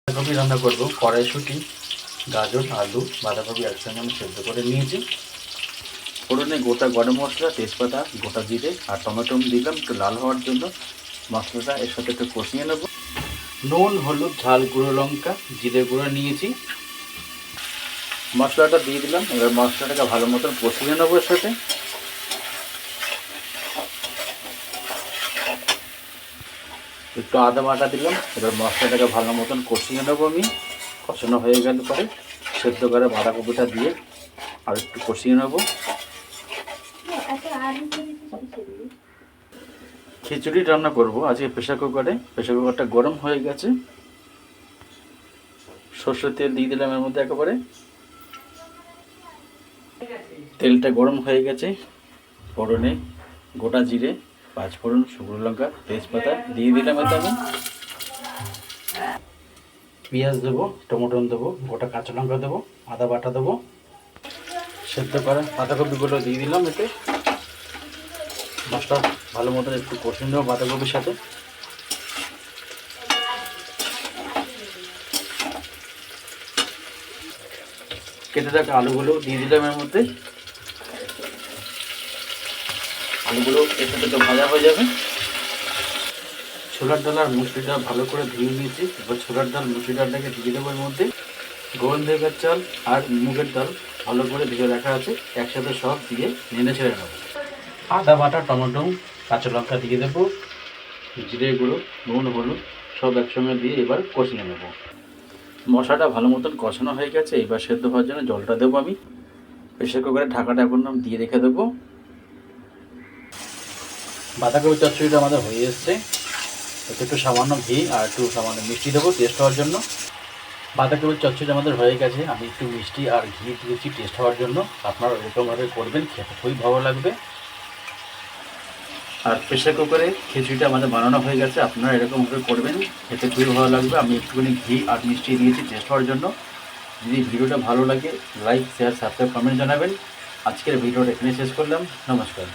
বাঁধাকপি রান্না করব। কড়াইশুঁটি, গাজর, আলু, বাঁধাকপি একসঙ্গে আমি সেদ্ধ করে নিয়েছি। ফোড়নে গোটা গরম মশলা, তেজপাতা, গোটা জিরে আর টমেটো দিলাম একটু লাল হওয়ার জন্য। মশলাটা এর সাথে একটু কষিয়ে নেব। নুন, হলুদ, ঝাল, গুঁড়ো লঙ্কা, জিরে গুঁড়ো নিয়েছি। মশলাটা দিয়ে দিলাম। এবার মশলাটাকে ভালো মতন কষিয়ে নেবো। এর সাথে একটু আদা বাটা দিলাম। এবার মশলাটাকে ভালো মতন কষিয়ে নেবো আমি। কষানো হয়ে গেলে পরে সেদ্ধ করে বাঁধাকপিটা দিয়ে আর একটু কষিয়ে নেবো। খিচুড়ি রান্না করব আজকে প্রেশার কুকারে। প্রেশার কুকারটা গরম হয়ে গেছে। সর্ষের তেল দিয়ে দিলাম এর মধ্যে একেবারে। তেলটা গরম হয়ে গেছে। ফোড়নে গোটা জিরে, পাঁচফোড়ন, শুকনো লঙ্কা, তেজপাতা দিয়ে দিলাম। এতে আমি পেঁয়াজ দেবো, টমেটো দেবো, গোটা কাঁচা লঙ্কা দেবো, আদা বাটা দেবো। সেদ্ধ করা বাঁধাকপিগুলো দিয়ে দিলাম। এতে মশলা ভালো মতন একটু কষিয়ে নেবো বাঁধাকপির সাথে। কেটে রাখা আলুগুলো দিয়ে দিলাম এর মধ্যে। আলুগুলো এর সাথে তো ভাজা হয়ে যাবে। ছোলার ডাল আর মুসুরি ডাল ভালো করে ধুয়ে নিয়েছি। এবার ছোলার ডাল, মুসুরি ডালটাকে দিয়ে দেবো এর মধ্যে। গোবিন্দভোগের চাল আর মুগের ডাল ভালো করে ধুয়ে রাখা আছে, একসাথে সব দিয়ে নেড়ে ছেড়ে নেবো। আদা বাটা, টমেটো, কাঁচা লঙ্কা দিয়ে দেবো, জিরে গুঁড়ো, নুন, হলুদ সব একসঙ্গে দিয়ে এবার কষিয়ে নেব। মশলাটা ভালো মতন কষানো হয়ে গেছে। এবার সেদ্ধ হওয়ার জন্য জলটা দেবো আমি। প্রেশার কুকারে ঢাকাটা এখন দিয়ে রেখে দেবো। বাঁধাকপি চচ্চড়িটা আমাদের হয়ে এসছে। এতে একটু সামান্য ঘি আর একটু সামান্য মিষ্টি দেবো টেস্ট হওয়ার জন্য। বাঁধাকপির চচ্চড়ি আমাদের হয়ে গেছে। আমি একটু মিষ্টি আর ঘি দিয়েছি টেস্ট হওয়ার জন্য। আপনারা এরকমভাবে করবেন, খেতে খুবই ভালো লাগবে। আর প্রেশার কুকারে খিচুড়িটা আমাদের বানানো হয়ে গেছে। আপনারা এরকমভাবে করবেন, খেতে খুবই ভালো লাগবে। আমি একটুখানি ঘি আর মিষ্টি দিয়েছি টেস্ট হওয়ার জন্য। যদি ভিডিওটা ভালো লাগে লাইক, শেয়ার, সাবস্ক্রাইব, কমেন্ট জানাবেন। আজকের ভিডিওটা এখানে শেষ করলাম। নমস্কার।